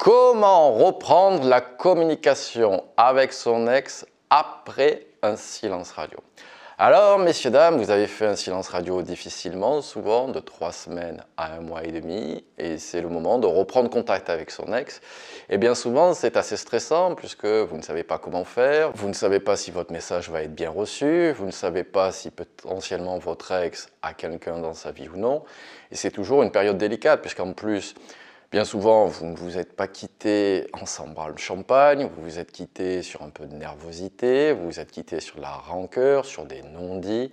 Comment reprendre la communication avec son ex après un silence radio? Alors, messieurs, dames, vous avez fait un silence radio difficilement, souvent de 3 semaines à 1 mois et demi, et c'est le moment de reprendre contact avec son ex. Et bien souvent, c'est assez stressant puisque vous ne savez pas comment faire, vous ne savez pas si votre message va être bien reçu, vous ne savez pas si potentiellement votre ex a quelqu'un dans sa vie ou non. Et c'est toujours une période délicate puisqu'en plus, bien souvent, vous ne vous êtes pas quitté en s'embrasant le champagne, vous vous êtes quitté sur un peu de nervosité, vous vous êtes quitté sur de la rancœur, sur des non-dits.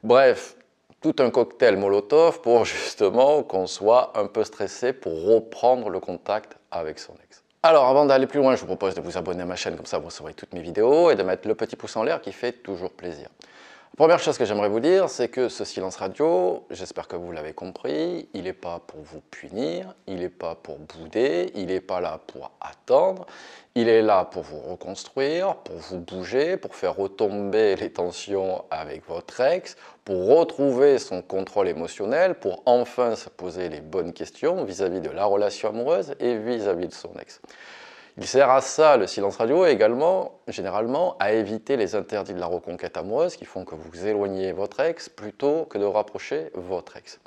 Bref, tout un cocktail Molotov pour justement qu'on soit un peu stressé pour reprendre le contact avec son ex. Alors avant d'aller plus loin, je vous propose de vous abonner à ma chaîne, comme ça vous recevrez toutes mes vidéos et de mettre le petit pouce en l'air qui fait toujours plaisir. Première chose que j'aimerais vous dire, c'est que ce silence radio, j'espère que vous l'avez compris, il n'est pas pour vous punir, il n'est pas pour bouder, il n'est pas là pour attendre, il est là pour vous reconstruire, pour vous bouger, pour faire retomber les tensions avec votre ex, pour retrouver son contrôle émotionnel, pour enfin se poser les bonnes questions vis-à-vis de la relation amoureuse et vis-à-vis de son ex. Il sert à ça, le silence radio, et également, généralement, à éviter les interdits de la reconquête amoureuse qui font que vous éloignez votre ex plutôt que de rapprocher votre ex.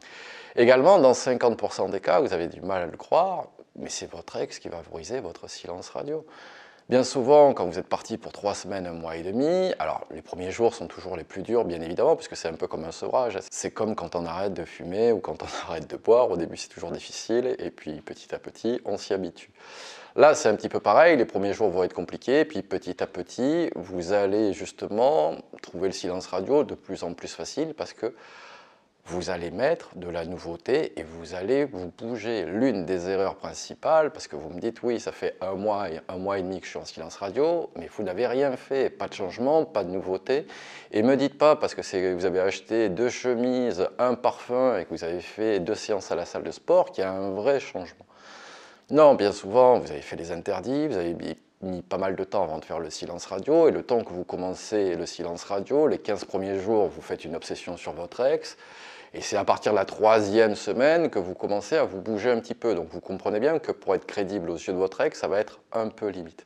Également, dans 50% des cas, vous avez du mal à le croire, mais c'est votre ex qui va briser votre silence radio. Bien souvent, quand vous êtes parti pour 3 semaines, 1 mois et demi, alors les premiers jours sont toujours les plus durs, bien évidemment, puisque c'est un peu comme un sevrage. C'est comme quand on arrête de fumer ou quand on arrête de boire. Au début, c'est toujours difficile, et puis petit à petit, on s'y habitue. Là, c'est un petit peu pareil, les premiers jours vont être compliqués, puis petit à petit, vous allez justement trouver le silence radio de plus en plus facile parce que vous allez mettre de la nouveauté et vous allez vous bouger. L'une des erreurs principales, parce que vous me dites, oui, ça fait 1 mois et 1 mois et demi que je suis en silence radio, mais vous n'avez rien fait, pas de changement, pas de nouveauté. Et ne me dites pas, parce que vous avez acheté 2 chemises, un parfum et que vous avez fait 2 séances à la salle de sport, qu'il y a un vrai changement. Non, bien souvent, vous avez fait des interdits, vous avez mis pas mal de temps avant de faire le silence radio, et le temps que vous commencez le silence radio, les 15 premiers jours, vous faites une obsession sur votre ex, et c'est à partir de la 3e semaine que vous commencez à vous bouger un petit peu. Donc vous comprenez bien que pour être crédible aux yeux de votre ex, ça va être un peu limite.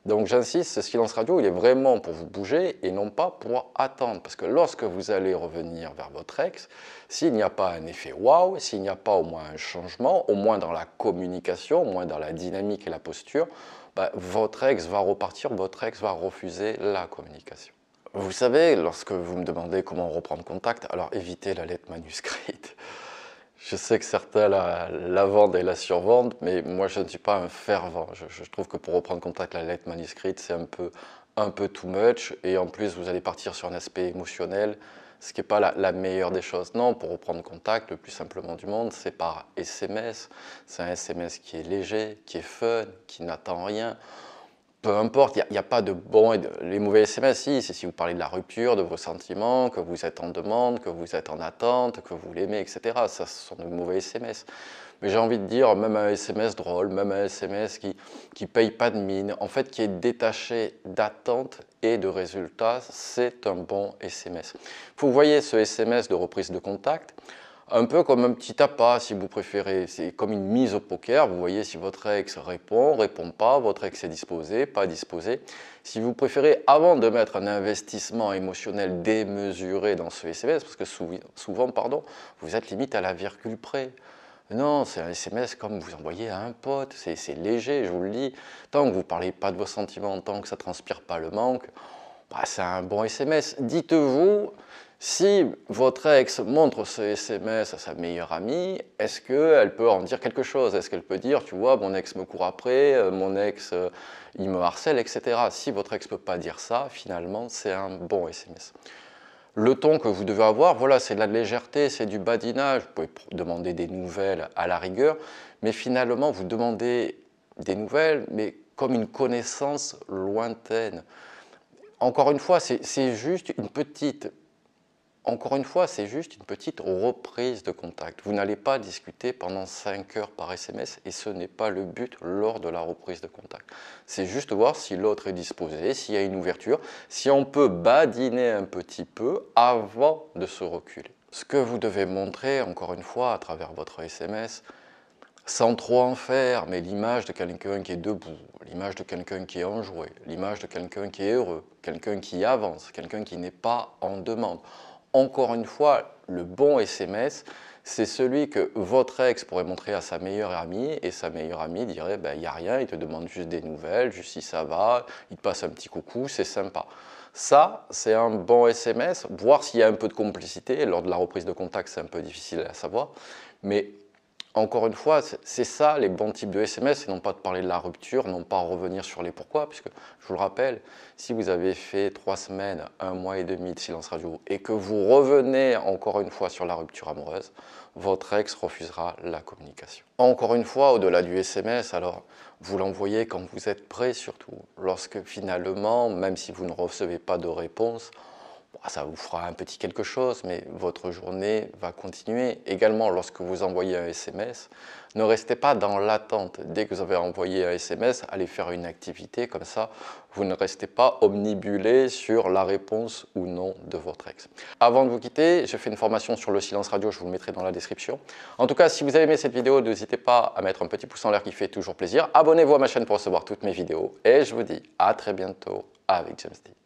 Donc j'insiste, ce silence radio, il est vraiment pour vous bouger et non pas pour attendre. Parce que lorsque vous allez revenir vers votre ex, s'il n'y a pas un effet waouh, s'il n'y a pas au moins un changement, au moins dans la communication, au moins dans la dynamique et la posture, votre ex va repartir, votre ex va refuser la communication. Vous savez, lorsque vous me demandez comment reprendre contact, alors évitez la lettre manuscrite. Je sais que certains la vendent et la survendent, mais moi je ne suis pas un fervent. Je trouve que pour reprendre contact, la lettre manuscrite, c'est un peu too much. Et en plus, vous allez partir sur un aspect émotionnel, ce qui n'est pas la meilleure des choses. Non, pour reprendre contact, le plus simplement du monde, c'est par SMS. C'est un SMS qui est léger, qui est fun, qui n'attend rien. Peu importe, il n'y a pas de bons et les mauvais SMS, si, c'est si vous parlez de la rupture, de vos sentiments, que vous êtes en demande, que vous êtes en attente, que vous l'aimez, etc. Ça, ce sont de mauvais SMS. Mais j'ai envie de dire, même un SMS drôle, même un SMS qui ne paye pas de mine, en fait, qui est détaché d'attente et de résultats, c'est un bon SMS. Vous voyez ce SMS de reprise de contact, un peu comme un petit appât, si vous préférez. C'est comme une mise au poker. Vous voyez si votre ex répond, répond pas, votre ex est disposé, pas disposé. Si vous préférez, avant de mettre un investissement émotionnel démesuré dans ce SMS, parce que souvent, vous êtes limite à la virgule près. Non, c'est un SMS comme vous envoyez à un pote, c'est léger, je vous le dis. Tant que vous ne parlez pas de vos sentiments, tant que ça ne transpire pas le manque, c'est un bon SMS. Dites-vous, si votre ex montre ce SMS à sa meilleure amie, est-ce qu'elle peut en dire quelque chose? Est-ce qu'elle peut dire, tu vois, mon ex me court après, mon ex, il me harcèle, etc. Si votre ex ne peut pas dire ça, finalement, c'est un bon SMS. Le ton que vous devez avoir, voilà, c'est de la légèreté, c'est du badinage. Vous pouvez demander des nouvelles à la rigueur, mais finalement, vous demandez des nouvelles, mais comme une connaissance lointaine. Encore une fois, c'est juste une petite reprise de contact. Vous n'allez pas discuter pendant 5 heures par SMS et ce n'est pas le but lors de la reprise de contact. C'est juste voir si l'autre est disposé, s'il y a une ouverture, si on peut badiner un petit peu avant de se reculer. Ce que vous devez montrer, encore une fois, à travers votre SMS, sans trop en faire, mais l'image de quelqu'un qui est debout, l'image de quelqu'un qui est enjoué, l'image de quelqu'un qui est heureux, quelqu'un qui avance, quelqu'un qui n'est pas en demande. Encore une fois, le bon SMS, c'est celui que votre ex pourrait montrer à sa meilleure amie et sa meilleure amie dirait ben, il n'y a rien, il te demande juste des nouvelles, juste si ça va, il te passe un petit coucou, c'est sympa. Ça, c'est un bon SMS, voir s'il y a un peu de complicité. Lors de la reprise de contact, c'est un peu difficile à savoir, mais encore une fois, c'est ça les bons types de SMS, et non pas de parler de la rupture, non pas revenir sur les pourquoi, puisque je vous le rappelle, si vous avez fait 3 semaines, 1 mois et demi de silence radio et que vous revenez encore une fois sur la rupture amoureuse, votre ex refusera la communication. Encore une fois, au-delà du SMS, alors vous l'envoyez quand vous êtes prêt surtout, lorsque finalement, même si vous ne recevez pas de réponse, ça vous fera un petit quelque chose, mais votre journée va continuer. Également, lorsque vous envoyez un SMS, ne restez pas dans l'attente. Dès que vous avez envoyé un SMS, allez faire une activité, comme ça, vous ne restez pas omnibulé sur la réponse ou non de votre ex. Avant de vous quitter, j'ai fait une formation sur le silence radio, je vous le mettrai dans la description. En tout cas, si vous avez aimé cette vidéo, n'hésitez pas à mettre un petit pouce en l'air qui fait toujours plaisir. Abonnez-vous à ma chaîne pour recevoir toutes mes vidéos. Et je vous dis à très bientôt avec James D.